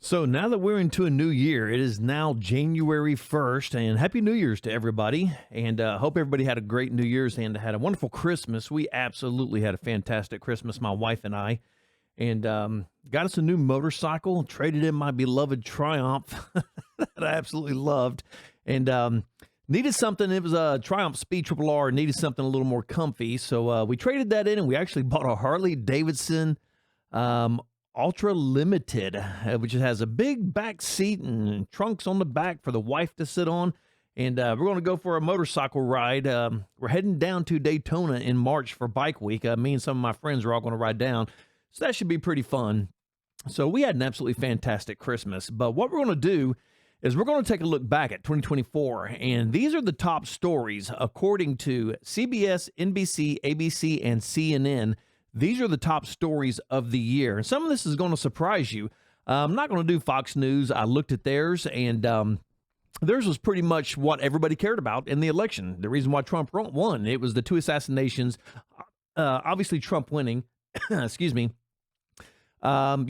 So now that we're into a new year, it is now January 1st, and Happy New Year's to everybody. And hope everybody had a great New Year's and had a wonderful Christmas. We absolutely had a fantastic Christmas, my wife and I, and got us a new motorcycle, traded in my beloved Triumph that I absolutely loved, and needed something. It was a Triumph Speed Triple R, needed something a little more comfy. So we traded that in, and we actually bought a Harley Davidson Ultra Limited, which has a big back seat and trunks on the back for the wife to sit on. And we're going to go for a motorcycle ride. We're heading down to Daytona in March for Bike Week. Me and some of my friends are all going to ride down. So that should be pretty fun. So we had an absolutely fantastic Christmas. But what we're going to do is we're going to take a look back at 2024. And these are the top stories according to CBS, NBC, ABC, and CNN. These are the top stories of the year. And some of this is going to surprise you. I'm not going to do Fox News. I looked at theirs, and theirs was pretty much what everybody cared about in the election. The reason why Trump won, it was the two assassinations. Obviously, Trump winning. Excuse me. Joe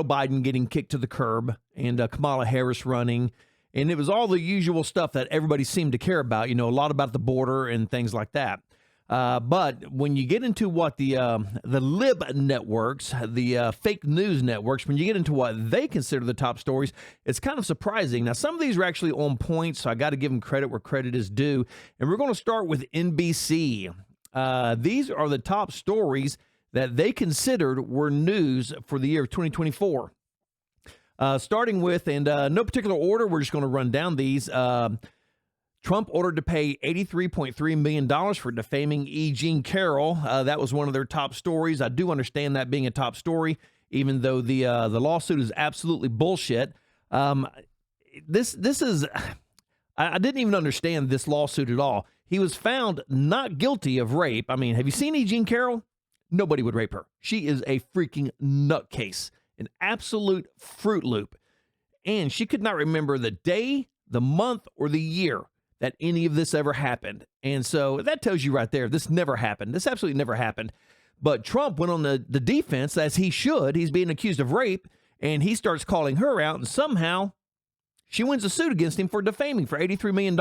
Biden getting kicked to the curb, and Kamala Harris running. And it was all the usual stuff that everybody seemed to care about, a lot about the border and things like that. But when you get into what the lib networks, the fake news networks, when you get into what they consider the top stories, it's kind of surprising. Now, some of these are actually on point, so I got to give them credit where credit is due. And we're going to start with NBC. These are the top stories that they considered were news for the year of 2024. Starting with, and no particular order, we're just going to run down these. Trump ordered to pay $83.3 million for defaming E. Jean Carroll. That was one of their top stories. I do understand that being a top story, even though the lawsuit is absolutely bullshit. This is, I didn't even understand this lawsuit at all. He was found not guilty of rape. I mean, have you seen E. Jean Carroll? Nobody would rape her. She is a freaking nutcase, an absolute Fruit Loop. And she could not remember the day, the month, or the year that any of this ever happened. And so that tells you right there, this never happened. This absolutely never happened. But Trump went on the defense, as he should. Is being accused of rape, and he starts calling her out, and somehow she wins a suit against him for defaming for $83 million.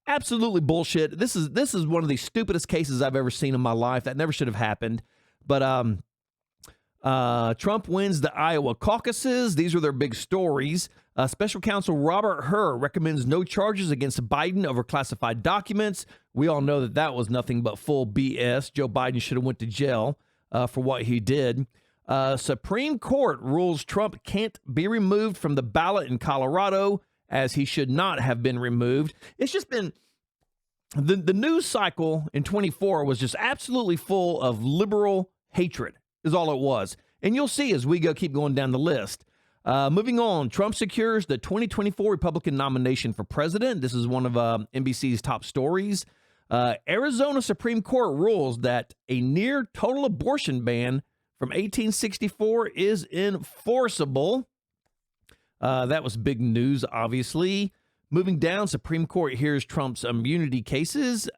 Absolutely bullshit. This is one of the stupidest cases I've ever seen in my life. That never should have happened. But Trump wins the Iowa caucuses. These are their big stories. Special counsel Robert Hur recommends no charges against Biden over classified documents. We all know that was nothing but full BS. Joe Biden should have went to jail for what he did. Supreme Court rules Trump can't be removed from the ballot in Colorado, as he should not have been removed. It's just been... The news cycle in 24 was just absolutely full of liberal hatred, is all it was. And you'll see as we keep going down the list. Moving on, Trump secures the 2024 Republican nomination for president. This is one of NBC's top stories. Arizona Supreme Court rules that a near total abortion ban from 1864 is enforceable. That was big news, obviously. Moving down, Supreme Court hears Trump's immunity cases.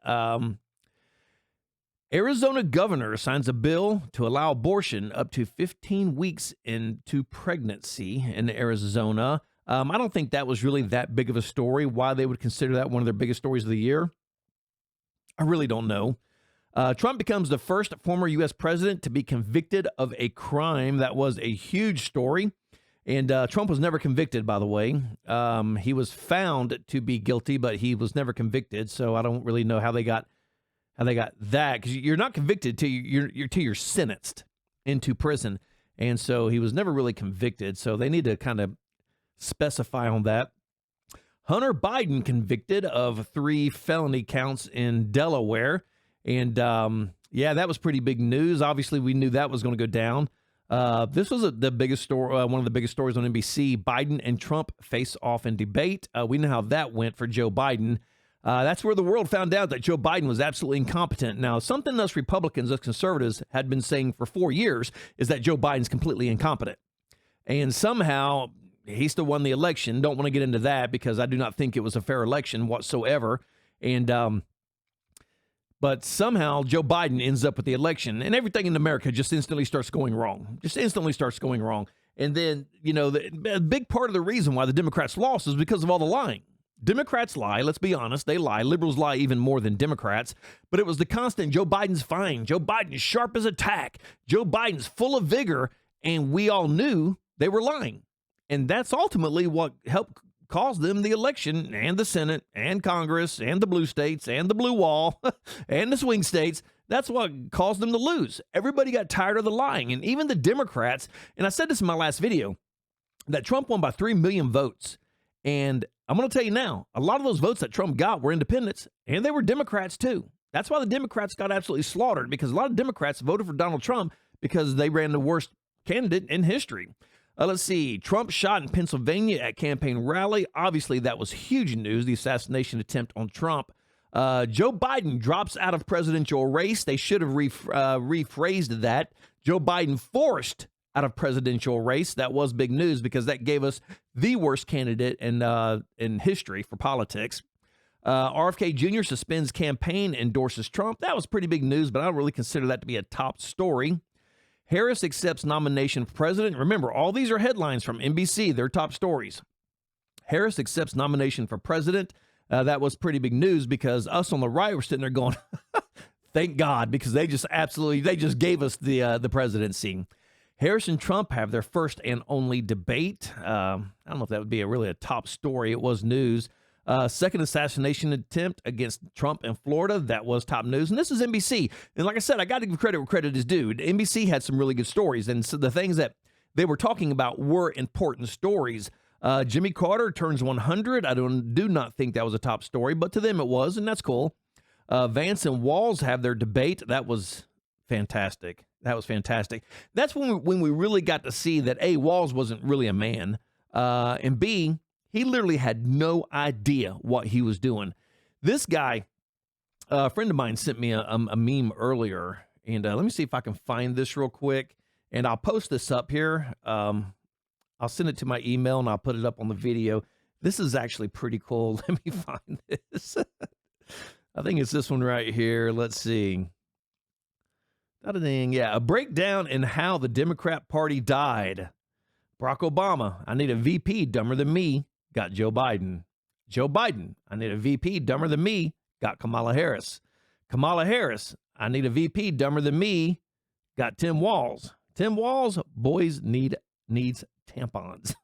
Arizona governor signs a bill to allow abortion up to 15 weeks into pregnancy in Arizona. I don't think that was really that big of a story. Why they would consider that one of their biggest stories of the year, I really don't know. Trump becomes the first former U.S. president to be convicted of a crime. That was a huge story. And Trump was never convicted, by the way. He was found to be guilty, but he was never convicted. So I don't really know how they got that, because you're not convicted till you're sentenced into prison. And so he was never really convicted. So they need to kind of specify on that. Hunter Biden convicted of 3 felony counts in Delaware. And that was pretty big news. Obviously, we knew that was going to go down. This was the biggest story, one of the biggest stories on NBC. Biden and Trump face off in debate. We know how that went for Joe Biden. That's where the world found out that Joe Biden was absolutely incompetent. Now, something us Republicans, us conservatives, had been saying for 4 years is that Joe Biden's completely incompetent. And somehow he still won the election. Don't want to get into that because I do not think it was a fair election whatsoever. And but somehow Joe Biden ends up with the election, and everything in America just instantly starts going wrong. And then, the big part of the reason why the Democrats lost is because of all the lying. Democrats lie. Let's be honest. They lie. Liberals lie even more than Democrats. But it was the constant Joe Biden's fine. Joe Biden's sharp as a tack. Joe Biden's full of vigor. And we all knew they were lying. And that's ultimately what helped cause them the election and the Senate and Congress and the blue states and the blue wall and the swing states. That's what caused them to lose. Everybody got tired of the lying. And even the Democrats, and I said this in my last video, that Trump won by 3 million votes. And I'm going to tell you now, a lot of those votes that Trump got were independents, and they were Democrats too. That's why the Democrats got absolutely slaughtered, because a lot of Democrats voted for Donald Trump because they ran the worst candidate in history. Let's see. Trump shot in Pennsylvania at campaign rally. Obviously, that was huge news, the assassination attempt on Trump. Joe Biden drops out of presidential race. They should have rephrased that. Joe Biden forced out of presidential race. That was big news because that gave us the worst candidate in history for politics. RFK Jr. suspends campaign, endorses Trump. That was pretty big news, but I don't really consider that to be a top story. Harris accepts nomination for president. Remember, all these are headlines from NBC. They're top stories. Harris accepts nomination for president. That was pretty big news because us on the right were sitting there going, thank God, because they just gave us the presidency. Harris and Trump have their first and only debate. I don't know if that would be really a top story. It was news. Second assassination attempt against Trump in Florida. That was top news. And this is NBC. And like I said, I got to give credit where credit is due. NBC had some really good stories. And so the things that they were talking about were important stories. Jimmy Carter turns 100. I do not think that was a top story, but to them it was, and that's cool. Vance and Walz have their debate. That was fantastic. That's when we really got to see that A, Walz wasn't really a man, and B, he literally had no idea what he was doing. This guy, a friend of mine sent me a meme earlier, and let me see if I can find this real quick, and I'll post this up here. I'll send it to my email, and I'll put it up on the video. This is actually pretty cool. Let me find this. I think it's this one right here. Let's see. Yeah, a breakdown in how the Democrat Party died. Barack Obama, I need a VP dumber than me, got Joe Biden. Joe Biden, I need a VP dumber than me, got Kamala Harris. Kamala Harris, I need a VP dumber than me, got Tim Walz. Tim Walz, boys needs tampons.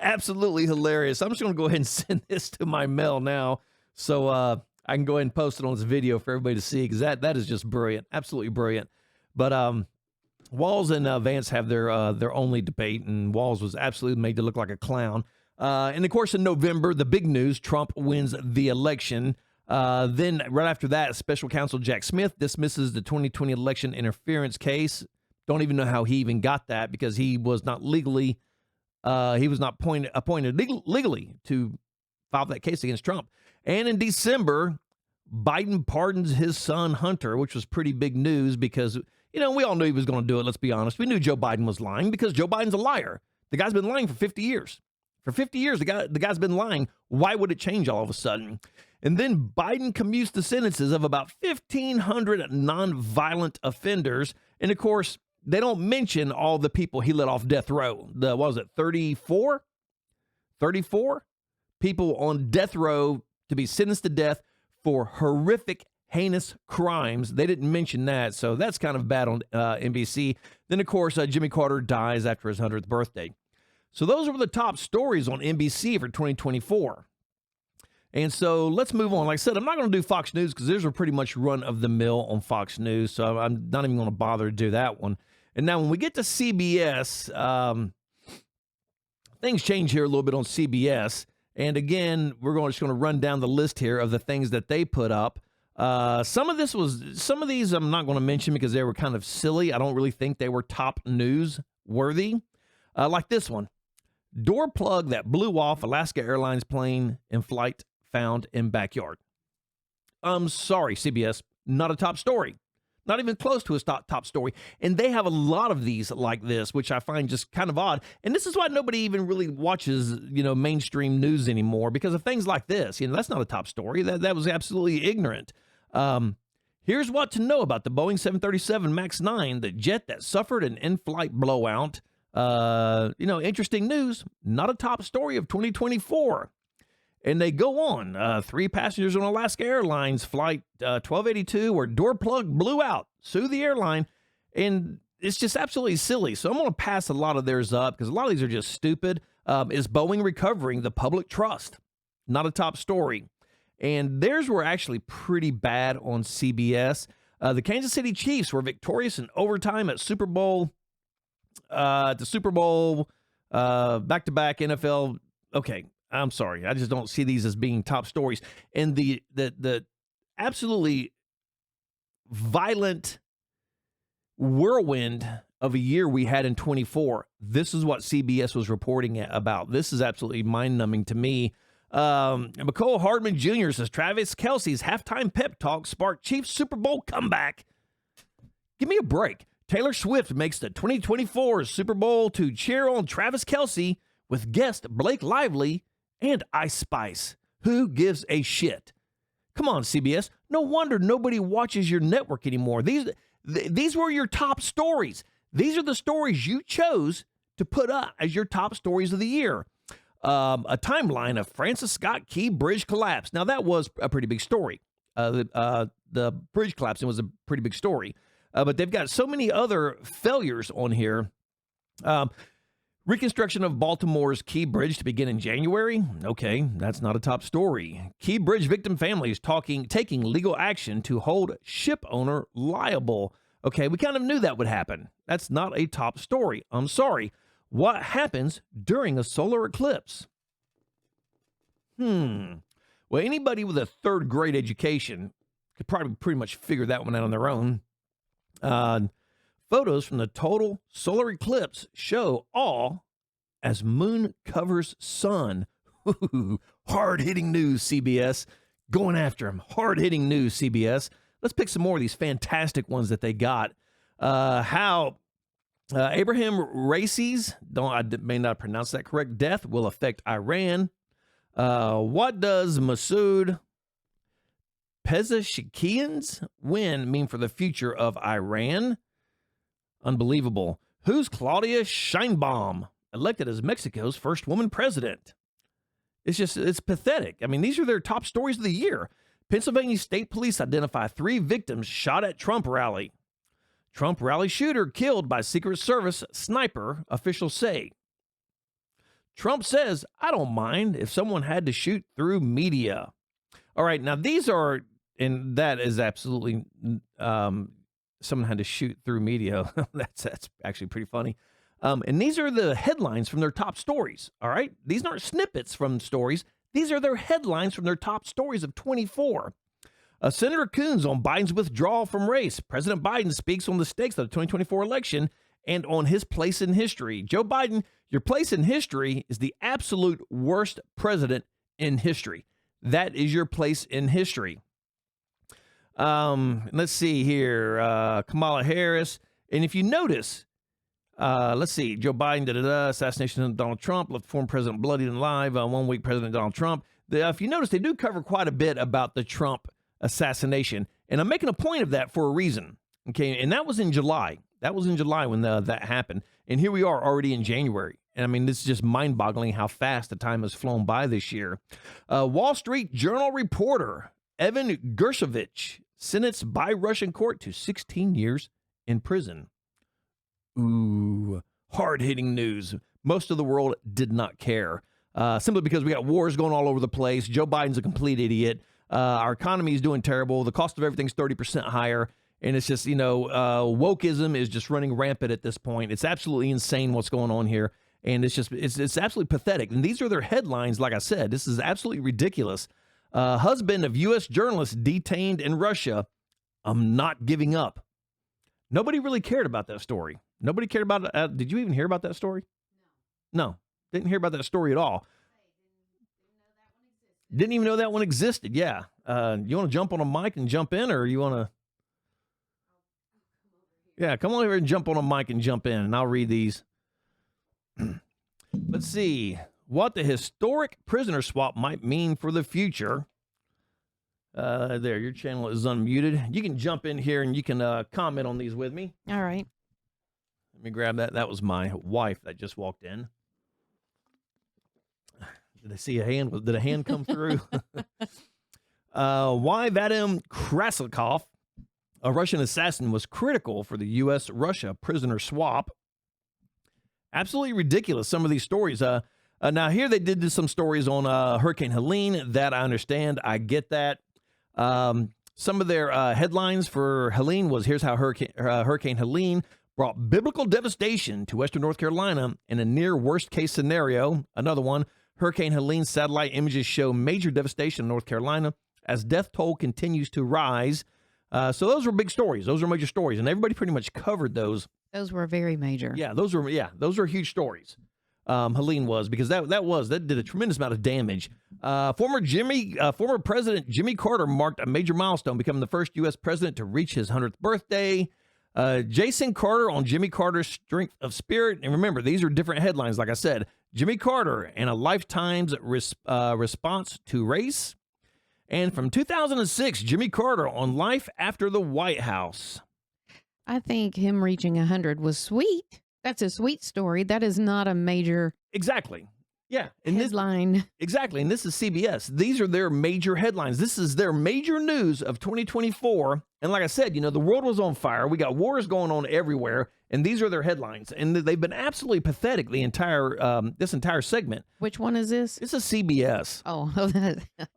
Absolutely hilarious. I'm just going to go ahead and send this to my mail now so I can go ahead and post it on this video for everybody to see, because that is just brilliant, absolutely brilliant. But Walz and Vance have their only debate, and Walz was absolutely made to look like a clown. And of course, in November, the big news: Trump wins the election. Then right after that, Special Counsel Jack Smith dismisses the 2020 election interference case. Don't even know how he even got that, because he was not legally, appointed legally to file that case against Trump. And in December, Biden pardons his son Hunter, which was pretty big news because, we all knew he was going to do it. Let's be honest. We knew Joe Biden was lying because Joe Biden's a liar. The guy's been lying for 50 years. For 50 years, the guy's been lying. Why would it change all of a sudden? And then Biden commutes the sentences of about 1,500 nonviolent offenders. And of course, they don't mention all the people he let off death row. 34? 34 people on death row to be sentenced to death for horrific, heinous crimes. They didn't mention that, so that's kind of bad on NBC. Then, of course, Jimmy Carter dies after his 100th birthday. So those were the top stories on NBC for 2024. And so let's move on. Like I said, I'm not going to do Fox News because theirs are pretty much run-of-the-mill on Fox News, so I'm not even going to bother to do that one. And now when we get to CBS, things change here a little bit on CBS. And again, we're just going to run down the list here of the things that they put up. Some of these I'm not going to mention because they were kind of silly. I don't really think they were top news worthy. Like this one. Door plug that blew off Alaska Airlines plane in flight found in backyard. I'm sorry, CBS, not a top story. Not even close to a top story. And they have a lot of these like this, which I find just kind of odd. And this is why nobody even really watches, mainstream news anymore, because of things like this. That's not a top story. That was absolutely ignorant. Here's what to know about the Boeing 737 MAX 9, the jet that suffered an in-flight blowout. Interesting news, not a top story of 2024. And they go on. 3 passengers on Alaska Airlines Flight 1282 where door plug blew out. Sue the airline. And it's just absolutely silly. So I'm going to pass a lot of theirs up because a lot of these are just stupid. Is Boeing recovering the public trust? Not a top story. And theirs were actually pretty bad on CBS. The Kansas City Chiefs were victorious in overtime at Super Bowl. Back-to-back NFL. Okay, I'm sorry. I just don't see these as being top stories. And the absolutely violent whirlwind of a year we had in 24. This is what CBS was reporting about. This is absolutely mind-numbing to me. McCole Hardman Jr. says Travis Kelce's halftime pep talk sparked Chiefs Super Bowl comeback. Give me a break. Taylor Swift makes the 2024 Super Bowl to cheer on Travis Kelce with guest Blake Lively and Ice Spice. Who gives a shit? Come on, CBS. No wonder nobody watches your network anymore. These were your top stories. These are the stories you chose to put up as your top stories of the year. A timeline of Francis Scott Key Bridge collapse. Now, that was a pretty big story. The bridge collapsing was a pretty big story. But they've got so many other failures on here. Reconstruction of Baltimore's Key Bridge to begin in January. Okay, that's not a top story. Key Bridge victim families taking legal action to hold ship owner liable. Okay, we kind of knew that would happen. That's not a top story. I'm sorry. What happens during a solar eclipse? Well, anybody with a third grade education could probably pretty much figure that one out on their own. Photos from the total solar eclipse show all as moon covers sun. Hard-hitting news, CBS. Going after them. Hard-hitting news, CBS. Let's pick some more of these fantastic ones that they got. How Abraham Raisi's, I may not pronounce that correct, death will affect Iran. What does Masoud Pezeshkian's win mean for the future of Iran? Unbelievable. Who's Claudia Sheinbaum, elected as Mexico's first woman president? It's pathetic. I mean, these are their top stories of the year. Pennsylvania State Police identify 3 victims shot at Trump rally. Trump rally shooter killed by Secret Service sniper, officials say. Trump says, I don't mind if someone had to shoot through media. All right, now these are, and that is absolutely, someone had to shoot through media. That's actually pretty funny. And these are the headlines from their top stories, all right? These aren't snippets from stories. These are their headlines from their top stories of 24. Senator Coons on Biden's withdrawal from race. President Biden speaks on the stakes of the 2024 election and on his place in history. Joe Biden, your place in history is the absolute worst president in history. That is your place in history. Let's see here. Kamala Harris. And if you notice, let's see. Joe Biden, assassination of Donald Trump, left former president bloodied and alive. 1 week, President Donald Trump. If you notice, they do cover quite a bit about the Trump assassination. And I'm making a point of that for a reason. Okay. And that was in July. That was in July when that happened. And here we are already in January. And I mean, this is just mind-boggling how fast the time has flown by this year. Wall Street Journal reporter Evan Gershkovich sentenced by Russian court to 16 years in prison. Ooh, hard-hitting news. Most of the world did not care. Simply because we got wars going all over the place. Joe Biden's a complete idiot. Our economy is doing terrible. The cost of everything's 30% higher. And it's just, wokeism is just running rampant at this point. It's absolutely insane what's going on here. And it's absolutely pathetic. And these are their headlines. Like I said, this is absolutely ridiculous. Husband of U.S. journalist detained in Russia. I'm not giving up. Nobody really cared about that story. Nobody cared about it. Did you even hear about that story? No. Didn't hear about that story at all. Didn't even know that one existed. Yeah. You want to jump on a mic and jump in, or you want to? Yeah, come on over and jump on a mic and jump in, and I'll read these. Let's see what the historic prisoner swap might mean for the future. There, your channel is unmuted. You can jump in here and you can comment on these with me. All right. Let me grab that. That was my wife that just walked in. Did I see a hand? Did a hand come through? Why Vadim Krasikov, a Russian assassin, was critical for the U.S.-Russia prisoner swap. Absolutely ridiculous, some of these stories. Now, here they did some stories on Hurricane Helene. That I understand. I get that. Some of their headlines for Helene was, here's how Hurricane Helene brought biblical devastation to Western North Carolina in a near worst-case scenario. Another one, Hurricane Helene satellite images show major devastation in North Carolina as death toll continues to rise. So those were big stories. Those were major stories, and everybody pretty much covered those. Those were very major. Yeah, those were huge stories. Helene was, because that did a tremendous amount of damage. Former President Jimmy Carter marked a major milestone, becoming the first U.S. president to reach his 100th birthday. Jason Carter on Jimmy Carter's strength of spirit. And remember, these are different headlines. Like I said, Jimmy Carter and a lifetime's response to race. And from 2006, Jimmy Carter on life after the White House. I think him reaching 100 was sweet. That's a sweet story. That is not a major exactly. Yeah. And headline. Exactly. And this is CBS. These are their major headlines. This is their major news of 2024. And like I said, the world was on fire. We got wars going on everywhere. And these are their headlines. And they've been absolutely pathetic the entire this entire segment. Which one is this? This is CBS. Oh.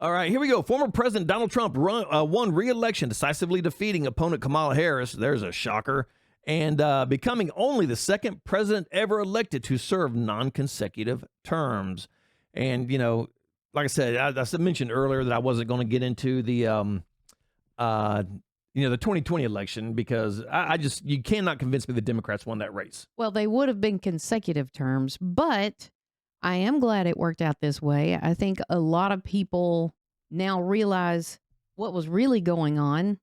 All right, here we go. Former President Donald Trump won re-election, decisively defeating opponent Kamala Harris. There's a shocker. And becoming only the second president ever elected to serve non-consecutive terms. And, like I said, I mentioned earlier that I wasn't going to get into the 2020 election because you cannot convince me the Democrats won that race. Well, they would have been consecutive terms, but I am glad it worked out this way. I think a lot of people now realize what was really going on.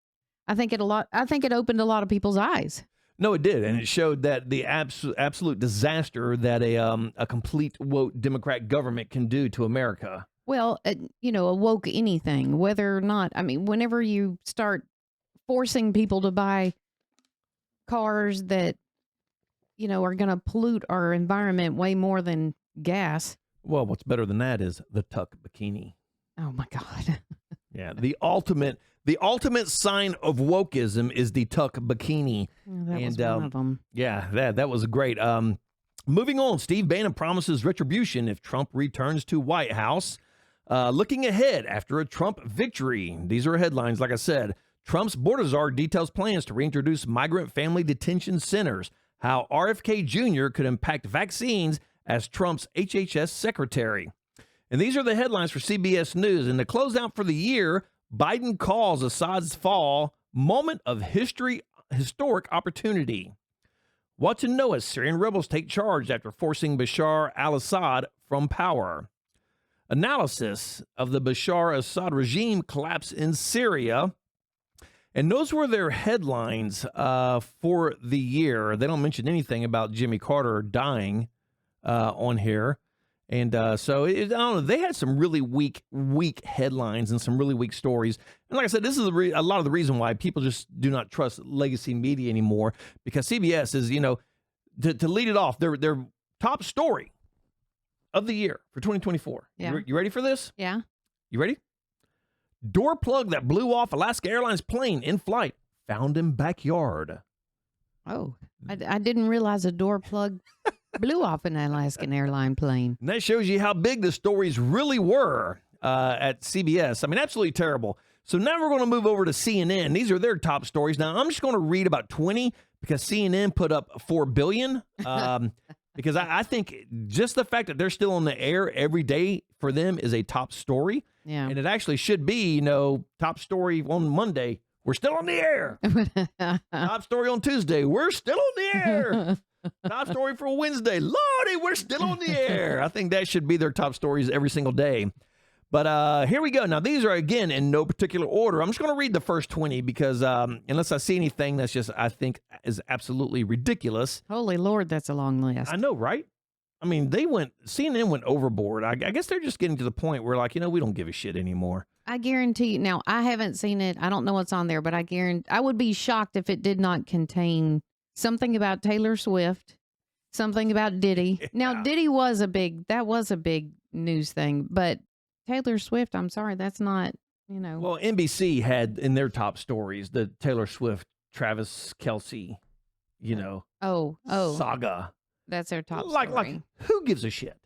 I think it opened a lot of people's eyes. No, it did, and it showed that the absolute disaster that a complete woke Democrat government can do to America. Well, a woke anything, whether or not, whenever you start forcing people to buy cars that, are going to pollute our environment way more than gas. Well, what's better than that is the tuck bikini. Oh, my God. Yeah, the ultimate sign of wokeism is the tuck bikini. That was one of them. Yeah, that was great. Moving on, Steve Bannon promises retribution if Trump returns to White House. Looking ahead after a Trump victory. These are headlines, like I said. Trump's border czar details plans to reintroduce migrant family detention centers. How RFK Jr. could impact vaccines as Trump's HHS secretary. And these are the headlines for CBS News. And to close out for the year, Biden calls Assad's fall moment of historic opportunity. What to know as Syrian rebels take charge after forcing Bashar al-Assad from power. Analysis of the Bashar al-Assad regime collapse in Syria. And those were their headlines for the year. They don't mention anything about Jimmy Carter dying on here. And so, I don't know, they had some really weak headlines and some really weak stories. And like I said, this is a lot of the reason why people just do not trust legacy media anymore, because CBS is, to lead it off, their top story of the year for 2024. Yeah. You ready for this? Yeah. You ready? Door plug that blew off Alaska Airlines plane in flight found in backyard. Oh, I didn't realize a door plug blew off an Alaskan airline plane. And that shows you how big the stories really were at CBS. Absolutely terrible. So now we're going to move over to CNN. These are their top stories. Now, I'm just going to read about 20 because CNN put up 4 billion. Because I think just the fact that they're still on the air every day for them is a top story. Yeah. And it actually should be, top story on Monday. We're still on the air. Top story on Tuesday. We're still on the air. Top story for Wednesday. Lordy, we're still on the air. I think that should be their top stories every single day. But here we go. Now, these are, again, in no particular order. I'm just going to read the first 20 because unless I see anything that's just, I think, is absolutely ridiculous. Holy Lord, that's a long list. I know, right? CNN went overboard. I guess they're just getting to the point where, we don't give a shit anymore. I guarantee you. Now, I haven't seen it. I don't know what's on there, but I would be shocked if it did not contain something about Taylor Swift something about Diddy. Yeah. Now, Diddy was a big news thing, but Taylor Swift, I'm sorry, that's not, Well, NBC had in their top stories the Taylor Swift, Travis Kelce, saga. That's their top Like, story. who gives a shit?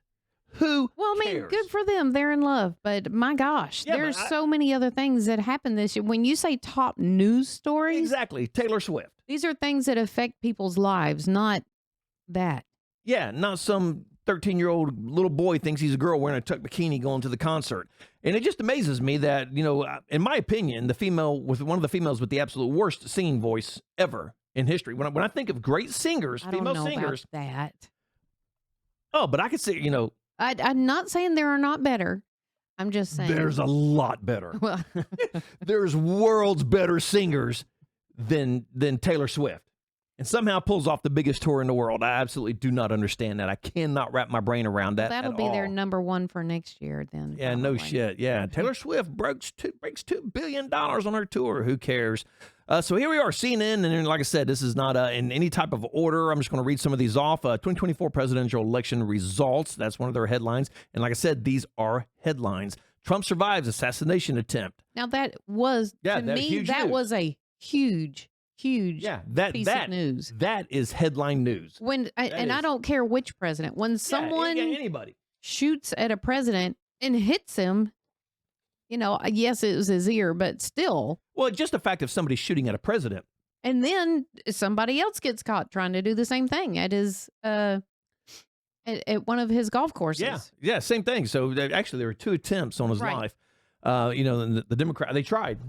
Who Well, I mean, cares? good for them. They're in love. But my gosh, Yeah, there's but so many other things that happened this year. When you say top news stories, Exactly. Taylor Swift. these are things that affect people's lives, not that. Yeah, not some 13-year-old little boy thinks he's a girl wearing a tuck bikini going to the concert. And it just amazes me that, in my opinion, one of the females with the absolute worst singing voice ever in history. When I think of great singers, I don't female know singers. about that. Oh, but I could say, I'm not saying there are not better. I'm just saying. there's a lot better. Well, There's worlds better singers than Taylor Swift. And somehow pulls off the biggest tour in the world. I absolutely do not understand that. I cannot wrap my brain around that. that'll at be all. their number one for next year then. Yeah, no probably. shit. Yeah, Taylor Swift breaks $2 billion on her tour. Who cares? So here we are, CNN, and then, like I said, this is not in any type of order. I'm just going to read some of these off. 2024 presidential election results. That's one of their headlines. And like I said, these are headlines. Trump survives assassination attempt. Now that was to me huge that news. was a huge piece of news. That is headline news. I don't care which president. When someone anybody shoots at a president and hits him, yes, it was his ear, but still. Well, just the fact of somebody shooting at a president. And then somebody else gets caught trying to do the same thing at his at one of his golf courses. Yeah, same thing. So actually, there were 2 attempts on his life. The Democrats tried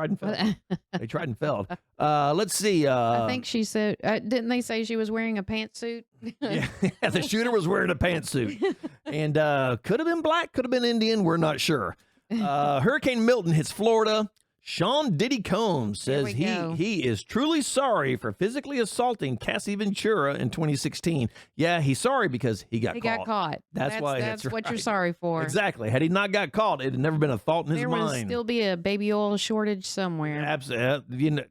and failed. They tried and failed. Let's see. I think she said, didn't they say she was wearing a pantsuit? yeah, the shooter was wearing a pantsuit, and could have been black, could have been Indian. We're not sure. Hurricane Milton hits Florida. Sean Diddy Combs says he is truly sorry for physically assaulting Cassie Ventura in 2016. Yeah, he's sorry because he got caught. That's why. That's what right. you're sorry for. Exactly. Had he not got caught, it had never been a thought in his there mind. would still be a baby oil shortage somewhere. Absolutely.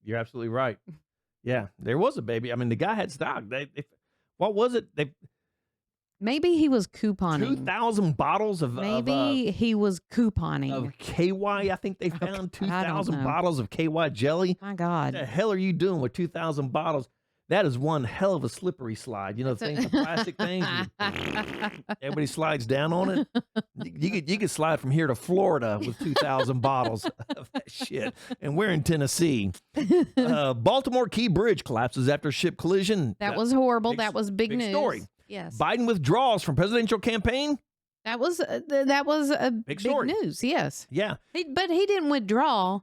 You're absolutely right. Yeah, there was a baby. I mean, the guy had stock. What was it? Maybe he was couponing. 2,000 bottles of he was couponing. Of KY, I think they found 2,000 bottles of KY jelly. My God. What the hell are you doing with 2,000 bottles? That is one hell of a slippery slide. You know, the plastic things. Everybody slides down on it. You could slide from here to Florida with 2,000 bottles of that shit. And we're in Tennessee. Baltimore Key Bridge collapses after ship collision. That was horrible. That was big news. Story. Yes. Biden withdraws from presidential campaign. That was a big story. News. Yes. Yeah. But he didn't withdraw.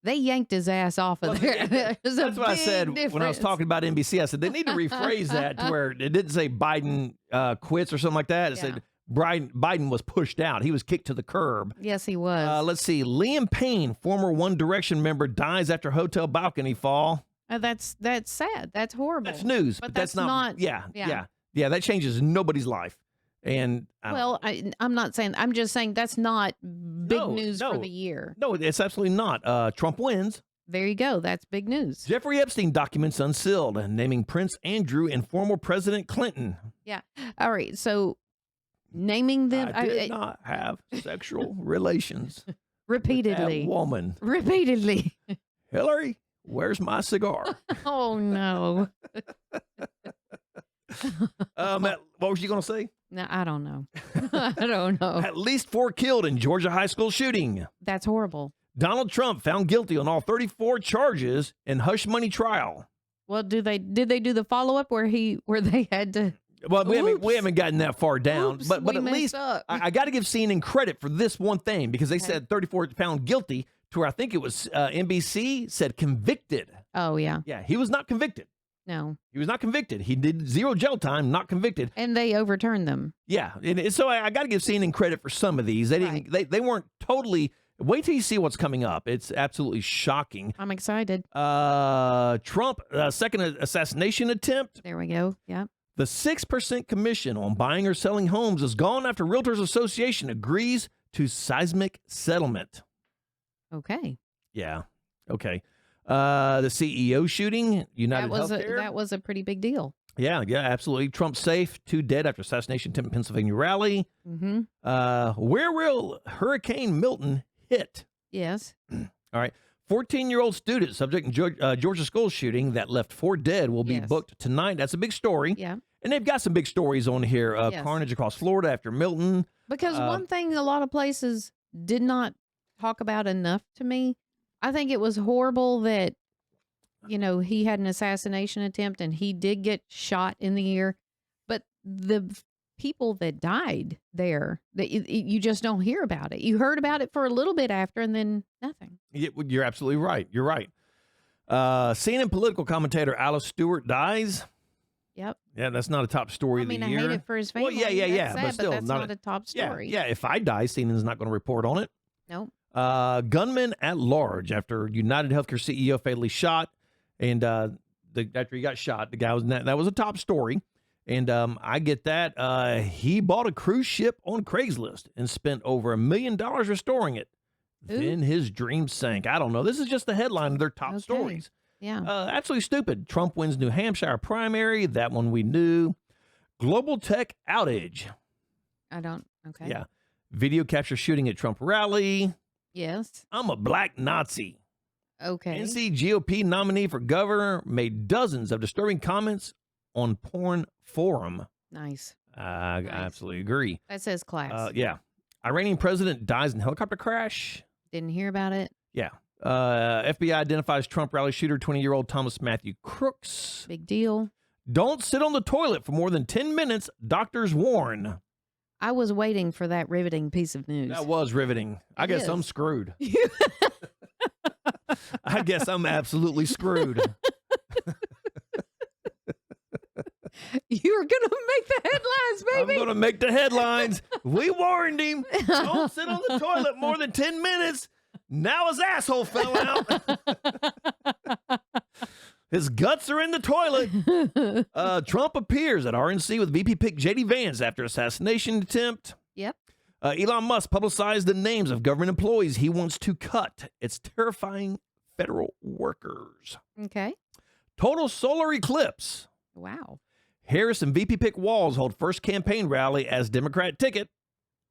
They yanked his ass off of there. That's what I said when I was talking about NBC. I said they need to rephrase that to where it didn't say Biden quits or something like that. It said Biden was pushed out. He was kicked to the curb. Yes, he was. Let's see. Liam Payne, former One Direction member, dies after hotel balcony fall. That's sad. That's horrible. That's news, but that's not. Yeah, that changes nobody's life. And I'm not saying. I'm just saying that's not big news for the year. No, it's absolutely not. Trump wins. There you go. That's big news. Jeffrey Epstein documents unsealed, naming Prince Andrew and former President Clinton. Yeah. All right. So naming them. I did not have sexual relations repeatedly. With that woman. Repeatedly. Hillary, where's my cigar? Oh no. What was you going to say? No, I don't know. I don't know. At least 4 killed in Georgia high school shooting. That's horrible. Donald Trump found guilty on all 34 charges in hush money trial. Well, did they do the follow up where they had to? Well, we haven't gotten that far down, Oops, but at least up. I got to give CNN credit for this one thing because they said 34 found guilty to where I think it was NBC said convicted. Oh yeah. Yeah, he was not convicted. No. He was not convicted. He did 0 jail time, not convicted. And they overturned them. Yeah. So I got to give CNN credit for some of these. They weren't totally. Wait till you see what's coming up. It's absolutely shocking. I'm excited. Trump, second assassination attempt. There we go. Yeah. The 6% commission on buying or selling homes is gone after Realtors Association agrees to seismic settlement. Okay. Yeah. Okay. The CEO shooting, United Healthcare. That was a pretty big deal. Yeah, absolutely. Trump safe, 2 dead after assassination attempt in Pennsylvania rally. Mm-hmm. Where will Hurricane Milton hit? Yes. All right. 14-year-old student subject in Georgia school shooting that left 4 dead will be Yes. booked tonight. That's a big story. Yeah. And they've got some big stories on here. Yes. Carnage across Florida after Milton. Because one thing a lot of places did not talk about enough to me, I think it was horrible that, he had an assassination attempt and he did get shot in the ear. But the people that died there, that you just don't hear about it. You heard about it for a little bit after and then nothing. You're absolutely right. You're right. CNN political commentator Alice Stewart dies. Yep. Yeah, that's not a top story of the year. I hate it for his family. Well, yeah. Sad, But still, that's not a top story. Yeah, if I die, CNN's not going to report on it. Nope. Gunman at large after United Healthcare CEO fatally shot. And after he got shot, the guy that was a top story. And I get that. He bought a cruise ship on Craigslist and spent over $1 million restoring it. Ooh. Then his dream sank. I don't know. This is just the headline of their top stories. Yeah. Absolutely stupid. Trump wins New Hampshire primary. That one we knew. Global tech outage. Okay. Yeah. Video capture shooting at Trump rally. Yes. I'm a black Nazi. Okay. NC GOP nominee for governor made dozens of disturbing comments on porn forum. Nice. I absolutely agree. That says class. Yeah. Iranian president dies in helicopter crash. Didn't hear about it. Yeah. FBI identifies Trump rally shooter, 20-year-old Thomas Matthew Crooks. Big deal. Don't sit on the toilet for more than 10 minutes, doctors warn. I was waiting for that riveting piece of news. That was riveting. I guess I'm screwed. I guess I'm absolutely screwed. You're going to make the headlines, baby. I'm going to make the headlines. We warned him. Don't sit on the toilet more than 10 minutes. Now his asshole fell out. His guts are in the toilet. Trump appears at RNC with VP pick J.D. Vance after assassination attempt. Yep. Elon Musk publicized the names of government employees he wants to cut. It's terrifying federal workers. Okay. Total solar eclipse. Wow. Harris and VP pick Walz hold first campaign rally as Democrat ticket.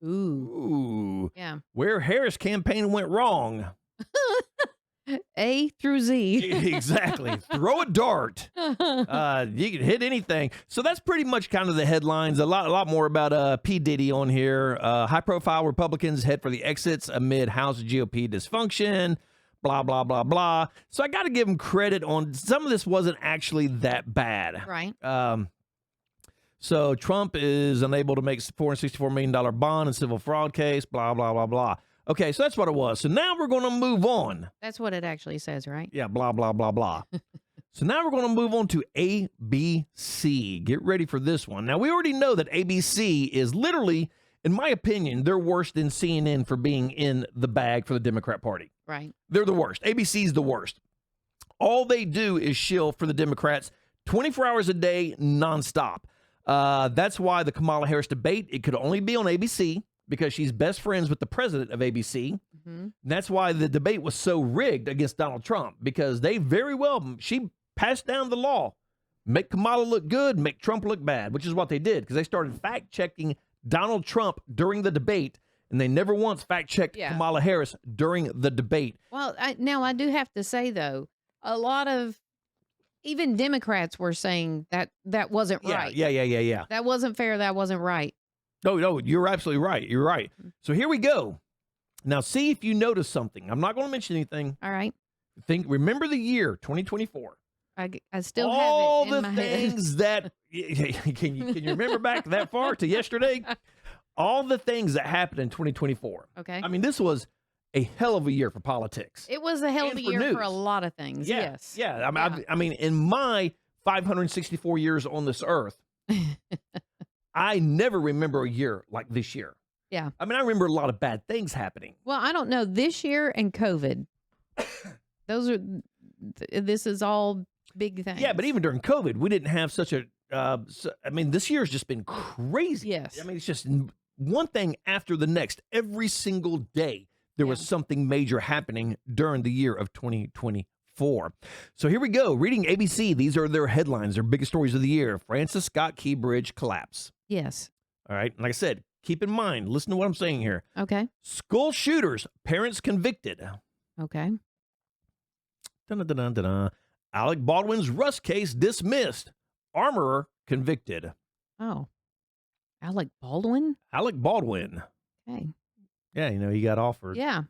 Ooh. Yeah. Where Harris campaign went wrong. A through Z. Exactly. Throw a dart. You can hit anything. So that's pretty much kind of the headlines. A lot more about P. Diddy on here. High-profile Republicans head for the exits amid House GOP dysfunction. Blah, blah, blah, blah. So I got to give him credit on some of this wasn't actually that bad. Right. So Trump is unable to make $464 million bond in civil fraud case. Blah, blah, blah, blah. Okay, so that's what it was. So now we're going to move on. That's what it actually says, right? Yeah, blah, blah, blah, blah. So now we're going to move on to ABC. Get ready for this one. Now, we already know that ABC is literally, in my opinion, they're worse than CNN for being in the bag for the Democrat Party. Right. They're the worst. ABC's the worst. All they do is shill for the Democrats 24 hours a day, nonstop. That's why the Kamala Harris debate, it could only be on ABC because she's best friends with the president of ABC. Mm-hmm. That's why the debate was so rigged against Donald Trump, because they very well, she passed down the law. Make Kamala look good, make Trump look bad, which is what they did, because they started fact-checking Donald Trump during the debate, and they never once fact-checked Kamala Harris during the debate. Well, now I do have to say, though, a lot of even Democrats were saying that wasn't right. Yeah. That wasn't fair. That wasn't right. No, you're absolutely right. You're right. So here we go. Now, see if you notice something. I'm not going to mention anything. All right. Remember the year 2024. I still all have it in my head. All the things that can you remember back that far to yesterday? All the things that happened in 2024. Okay. I mean, this was a hell of a year for politics. It was a hell of a year for a lot of things. Yes. Yeah. I mean, in my 564 years on this earth, I never remember a year like this year. Yeah. I mean, I remember a lot of bad things happening. Well, I don't know. This year and COVID, this is all big things. Yeah, but even during COVID, we didn't have such a, I mean, this year's just been crazy. Yes. I mean, it's just one thing after the next. Every single day, there was something major happening during the year of 2024. 24. So here we go. Reading ABC. These are their headlines, their biggest stories of the year. Francis Scott Key Bridge collapse. Yes. All right. Like I said, keep in mind, listen to what I'm saying here. Okay. School shooters, parents convicted. Okay. Dun-dun-dun-dun-dun. Alec Baldwin's Rust case dismissed. Armorer convicted. Oh. Alec Baldwin? Alec Baldwin. Okay. Yeah, he got offered. Yeah.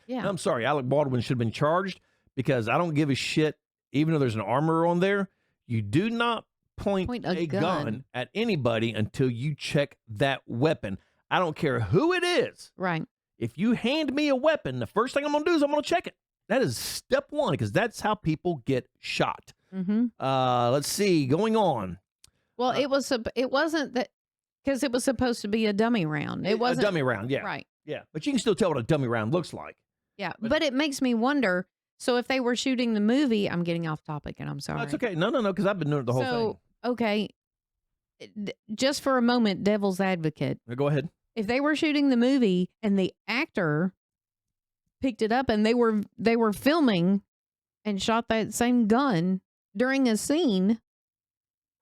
Yeah. I'm sorry, Alec Baldwin should have been charged because I don't give a shit, even though there's an armorer on there. You do not point a gun at anybody until you check that weapon. I don't care who it is. Right. If you hand me a weapon, the first thing I'm going to do is I'm going to check it. That is step one because that's how people get shot. Mm-hmm. Let's see, going on. Well, it wasn't that because it was supposed to be a dummy round. It wasn't a dummy round, yeah. Right. Yeah, but you can still tell what a dummy round looks like. Yeah, but it makes me wonder. So if they were shooting the movie, I'm getting off topic, and I'm sorry. That's okay. No, because I've been doing it the whole thing. Okay, just for a moment, devil's advocate. Go ahead. If they were shooting the movie and the actor picked it up and they were filming and shot that same gun during a scene,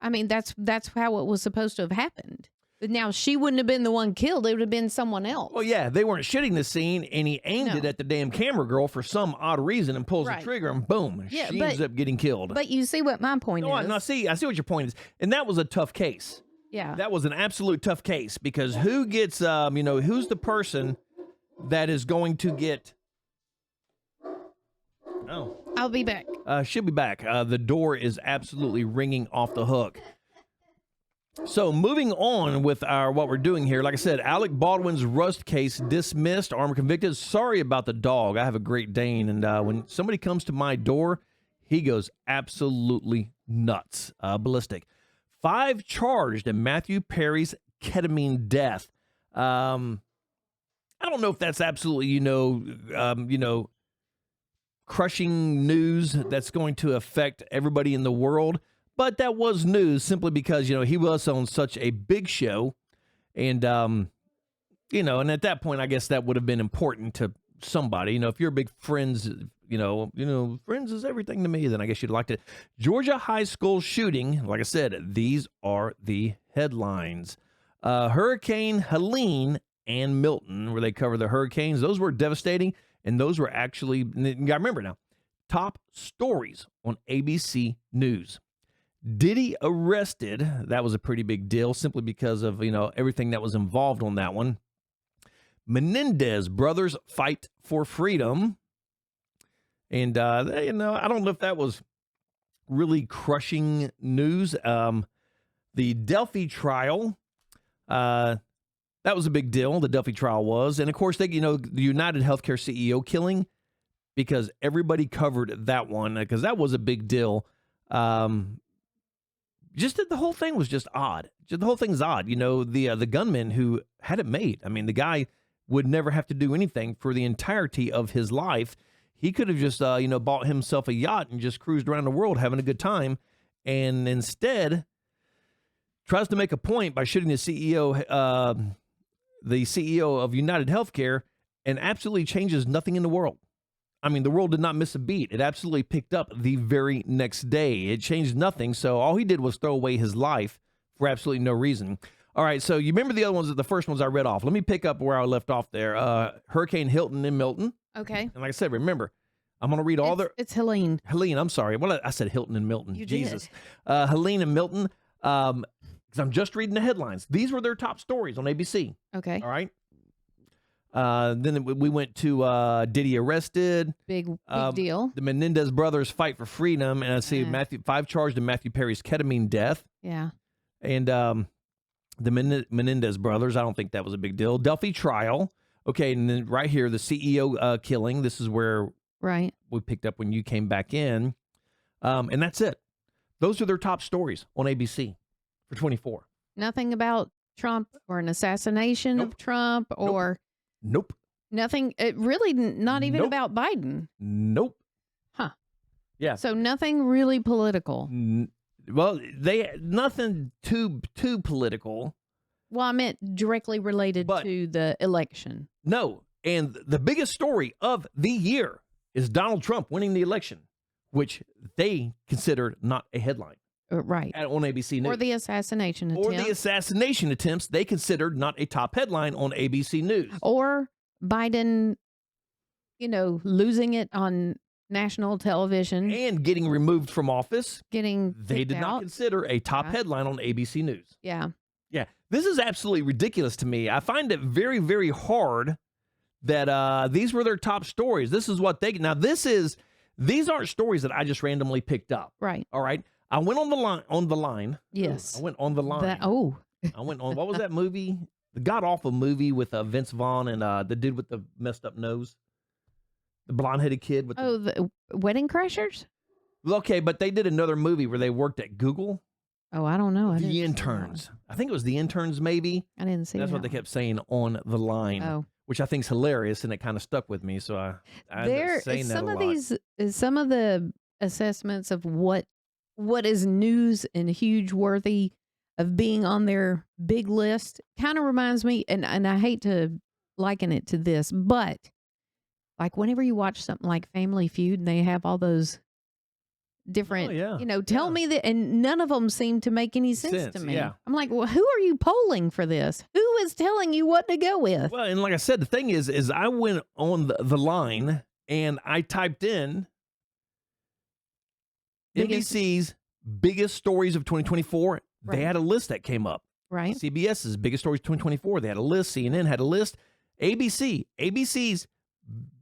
I mean that's how it was supposed to have happened. Now, she wouldn't have been the one killed. It would have been someone else. Well, yeah, they weren't shooting the scene, and he aimed it at the damn camera girl for some odd reason and pulls the trigger, and boom, she ends up getting killed. But you see what my point is. No, I see what your point is. And that was a tough case. Yeah. That was an absolute tough case because who gets, who's the person that is going to get... Oh. I'll be back. She'll be back. The door is absolutely ringing off the hook. So moving on with what we're doing here, like I said, Alec Baldwin's Rust case dismissed, armor convicted. Sorry about the dog. I have a Great Dane, and when somebody comes to my door, he goes absolutely nuts, ballistic. 5 charged in Matthew Perry's ketamine death. I don't know if that's absolutely, crushing news that's going to affect everybody in the world. But that was news simply because, he was on such a big show. And, and at that point, I guess that would have been important to somebody. If you're a big Friends, Friends is everything to me, then I guess you'd like to. Georgia high school shooting. Like I said, these are the headlines. Hurricane Helene and Milton, where they cover the hurricanes. Those were devastating. And those were actually, you got to remember now, top stories on ABC News. Diddy arrested. That was a pretty big deal simply because of, everything that was involved on that one. Menendez brothers fight for freedom. And, I don't know if that was really crushing news. The Delphi trial, that was a big deal. The Delphi trial was. And, of course, the United Healthcare CEO killing, because everybody covered that one because that was a big deal. Just that the whole thing was just odd. The whole thing's odd. The gunman who had it made. I mean, the guy would never have to do anything for the entirety of his life. He could have just, bought himself a yacht and just cruised around the world having a good time. And instead tries to make a point by shooting the CEO of United Healthcare, and absolutely changes nothing in the world. I mean, the world did not miss a beat. It absolutely picked up the very next day. It changed nothing. So all he did was throw away his life for absolutely no reason. All right, so you remember the other ones, the first ones I read off. Let me pick up where I left off there. Hurricane Hilton in Milton. Okay. And like I said, remember, I'm going to read all their... It's Helene. Helene, I'm sorry. Well, I said Hilton and Milton. You Jesus. did. Helene and Milton, because I'm just reading the headlines. These were their top stories on ABC. Okay. All right. Then we went to Diddy arrested. Big deal. The Menendez brothers fight for freedom. And I see 5 charged in Matthew Perry's ketamine death. Yeah. And the Menendez brothers, I don't think that was a big deal. Delphi trial. Okay, and then right here, the CEO killing. This is where we picked up when you came back in. And that's it. Those are their top stories on ABC for 24. Nothing about Trump or an assassination of Trump or... Nope. Nothing. It really not even about Biden. Nope. Huh. Yeah. So nothing really political. Well, nothing too political. Well, I meant directly related to the election. No. And the biggest story of the year is Donald Trump winning the election. which they considered not a headline Right. on ABC News. Or the assassination Or attempt. the assassination attempts they considered not a top headline on ABC News. Or Biden, losing it on national television. And getting removed from office. Getting They did not out. consider a top headline on ABC News. Yeah. Yeah. This is absolutely ridiculous to me. I find it very, very hard that these were their top stories. This is what they... Now, these aren't stories that I just randomly picked up. Right. All right. I went on the line. Yes. I went on the line. I went on, what was that movie? The god-awful movie with Vince Vaughn and the dude with the messed up nose. The blonde-headed kid. With the Wedding Crashers? Okay, but they did another movie where they worked at Google. Oh, I don't know. The Interns. I think it was The Interns, maybe. I didn't see That's what they kept saying on the line. Oh. Which I think is hilarious, and it kind of stuck with me. So I ended up saying that a lot. Some of the assessments of what is news and huge worthy of being on their big list kind of reminds me, and I hate to liken it to this, but like whenever you watch something like Family Feud and they have all those different, tell me that, and none of them seem to make any sense to me. Yeah. I'm like, well, who are you polling for this? Who is telling you what to go with? Well, and like I said, the thing is I went on the line and I typed in NBC's biggest stories of 2024. Right. They had a list that came up. Right. CBS's biggest stories of 2024. They had a list. CNN had a list. ABC's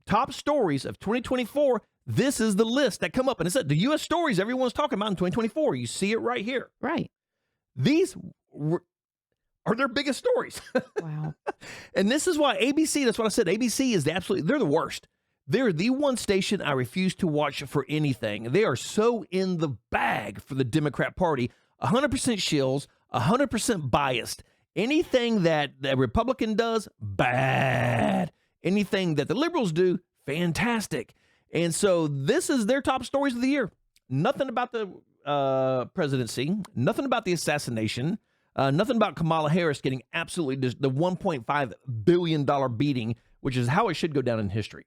top stories of 2024. This is the list that come up. And it said the U.S. stories everyone's talking about in 2024. You see it right here. Right. These are their biggest stories. Wow. And this is why ABC, that's what I said, ABC is they're the worst. They're the one station I refuse to watch for anything. They are so in the bag for the Democrat Party. 100% shills, 100% biased. Anything that the Republican does, bad. Anything that the liberals do, fantastic. And so this is their top stories of the year. Nothing about the presidency, nothing about the assassination, nothing about Kamala Harris getting absolutely the $1.5 billion beating, which is how it should go down in history.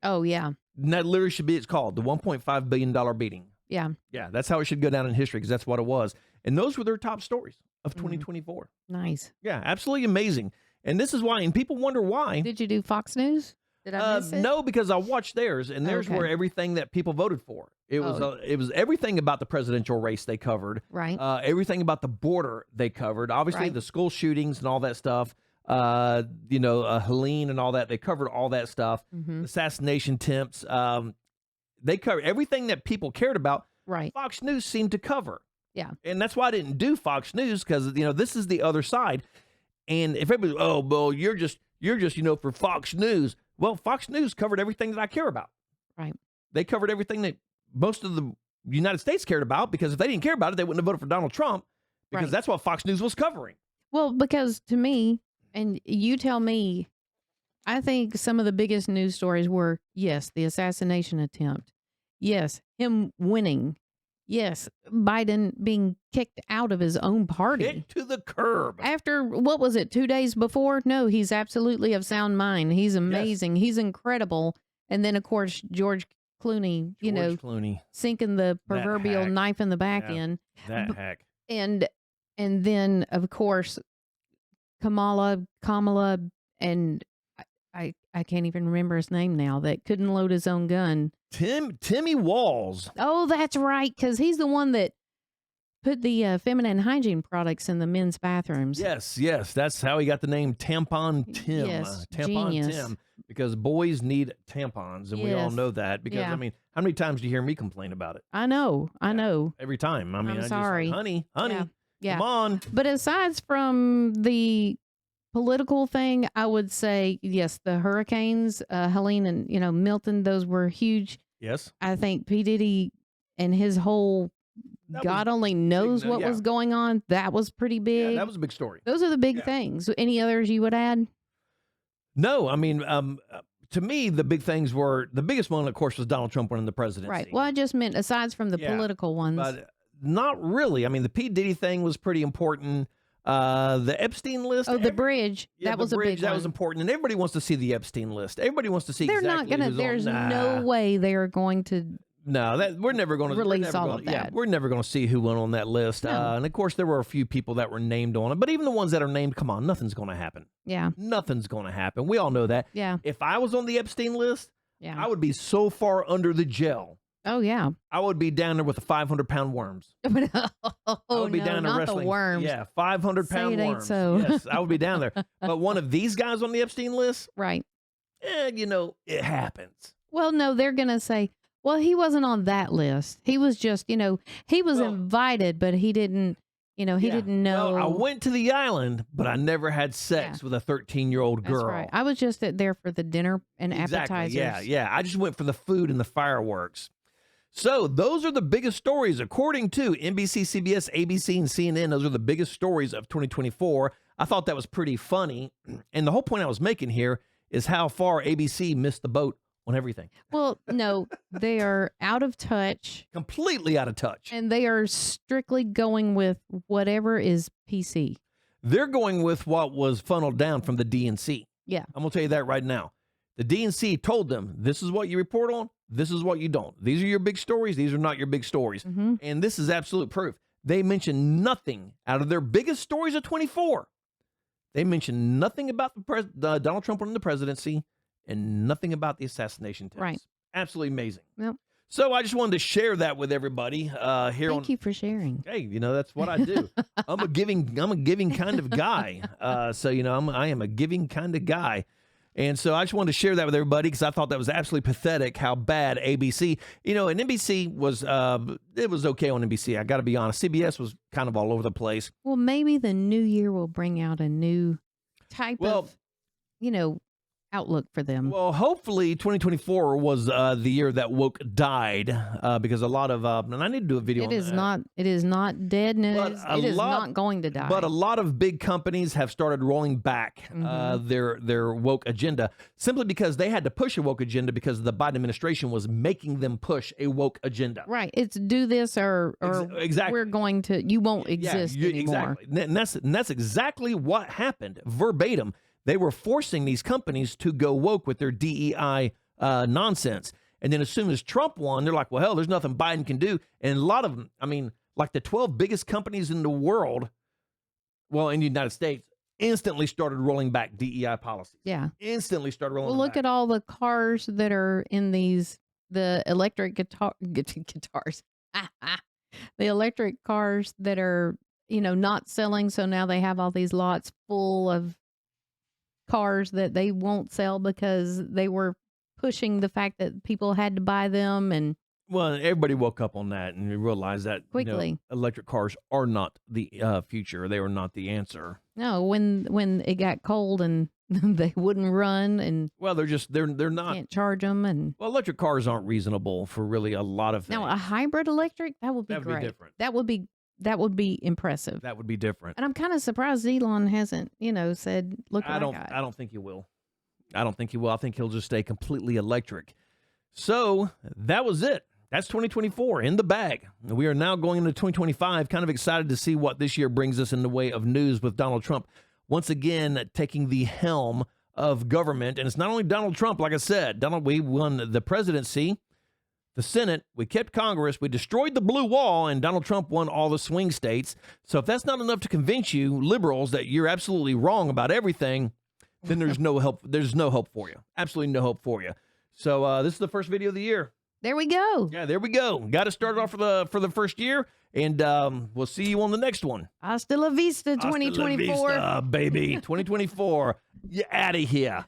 Oh, yeah. And that literally should be it's called, the $1.5 billion beating. Yeah. Yeah, that's how it should go down in history because that's what it was. And those were their top stories of 2024. Nice. Yeah, absolutely amazing. And this is why, and people wonder why. Did you do Fox News? Did I miss it? No, because I watched theirs, and theirs were everything that people voted for. It was everything about the presidential race they covered. Right. Everything about the border they covered. Obviously, the school shootings and all that stuff. Helene and all that. They covered all that stuff. Mm-hmm. Assassination attempts. They covered everything that people cared about. Right. Fox News seemed to cover. Yeah. And that's why I didn't do Fox News because this is the other side. And if everybody, oh, well, you're just for Fox News. Well, Fox News covered everything that I care about. Right. They covered everything that most of the United States cared about because if they didn't care about it, they wouldn't have voted for Donald Trump because that's what Fox News was covering. Well, because to me, and you tell me, I think some of the biggest news stories were, yes, the assassination attempt. Yes, him winning. Yes, Biden being kicked out of his own party. Kicked to the curb. After, what was it, 2 days before? No, he's absolutely of sound mind. He's amazing. Yes. He's incredible. And then, of course, George Clooney, sinking the proverbial knife in the back end. That hack. And then, of course, Kamala, and I can't even remember his name now, that couldn't load his own gun. Timmy Walls. Oh, that's right, because he's the one that put the feminine hygiene products in the men's bathrooms. Yes, that's how he got the name Tampon Tim. Yes, Tampon genius. Tim, because boys need tampons, and we all know that. Because I mean, how many times do you hear me complain about it? I know. Every time. I mean, I'm sorry, just like, honey, yeah. Come on. But aside from the political thing, I would say yes, the hurricanes, Helene and Milton, those were huge. Yes, I think P. Diddy and his whole God only knows what was going on. That was pretty big. Yeah, that was a big story. Those are the big things. Any others you would add? No, I mean, to me, the big things were the biggest one, of course, was Donald Trump winning the presidency. Right. Well, I just meant aside from the political ones, but not really. I mean, the P. Diddy thing was pretty important. The Epstein list. Oh, the bridge. That was a big one. That was important, and everybody wants to see the Epstein list. Everybody wants to see. They're not gonna. There's no way they are going to No, that we're never going to release all of that. Yeah, we're never going to see who went on that list. No. And of course, there were a few people that were named on it, but even the ones that are named, come on, nothing's going to happen. Yeah. Nothing's going to happen. We all know that. Yeah. If I was on the Epstein list, Yeah. I would be so far under the gel. Oh yeah. I would be down there with the 500-pound worms. Oh I would be no, down there not wrestling. the worms. Yeah, 500-pound Say it ain't worms. so. Yes, I would be down there. But one of these guys on the Epstein list, Right. it happens. Well, no, they're gonna say, well, he wasn't on that list. He was just, he was invited, but he didn't, he didn't know. Well, I went to the island, but I never had sex with a 13-year-old girl. That's right. I was just there for the dinner and appetizers. Yeah. I just went for the food and the fireworks. So those are the biggest stories, according to NBC, CBS, ABC, and CNN. Those are the biggest stories of 2024. I thought that was pretty funny. And the whole point I was making here is how far ABC missed the boat on everything. Well, no, they are out of touch. Completely out of touch. And they are strictly going with whatever is PC. They're going with what was funneled down from the DNC. Yeah. I'm going to tell you that right now. The DNC told them, this is what you report on. This is what you don't. These are your big stories. These are not your big stories. Mm-hmm. And this is absolute proof. They mentioned nothing out of their biggest stories of 24. They mentioned nothing about Donald Trump winning the presidency and nothing about the assassination attempts. Right. Absolutely amazing. Yep. So I just wanted to share that with everybody here. Thank you for sharing. Hey, that's what I do. I'm a giving kind of guy. So I am a giving kind of guy. And so I just wanted to share that with everybody because I thought that was absolutely pathetic how bad ABC, and NBC was, it was okay on NBC. I got to be honest. CBS was kind of all over the place. Well, maybe the new year will bring out a new type of, outlook for them. Well, hopefully 2024 was the year that woke died because a lot of, and I need to do a video on that. It is not dead news. It is not going to die. But a lot of big companies have started rolling back their woke agenda simply because they had to push a woke agenda because the Biden administration was making them push a woke agenda. Right. It's do this or exactly. We're going to, you won't exist anymore. Exactly. And that's exactly what happened verbatim. They were forcing these companies to go woke with their DEI nonsense. And then as soon as Trump won, they're like, well, hell, there's nothing Biden can do. And a lot of them, like the 12 biggest companies in the world, in the United States, instantly started rolling back DEI policies. Yeah. Instantly started rolling back. Well, look at all the cars that are in the electric guitars. The electric cars that are, not selling. So now they have all these lots full of cars that they won't sell because they were pushing the fact that people had to buy them. And everybody woke up on that and realized that quickly electric cars are not the future. They were not the answer. No, when it got cold and they wouldn't run, and they're not, can't charge them, and electric cars aren't reasonable for really a lot of things. Now a hybrid electric, that would be great. Be different. That would be impressive. That would be different. And I'm kind of surprised Elon hasn't, said, look what I got. I don't think he will. I think he'll just stay completely electric. So that was it. That's 2024 in the bag. We are now going into 2025. Kind of excited to see what this year brings us in the way of news with Donald Trump once again taking the helm of government. And it's not only Donald Trump, like I said. We won the presidency, the Senate, we kept Congress, we destroyed the blue wall, and Donald Trump won all the swing states. So if that's not enough to convince you liberals that you're absolutely wrong about everything, then there's no help. There's no hope for you. Absolutely no hope for you. So this is the first video of the year. There we go. Yeah, there we go. Got to start off for the first year, and we'll see you on the next one. Hasta la vista, 2024. Hasta la vista, baby. 2024. You're out of here.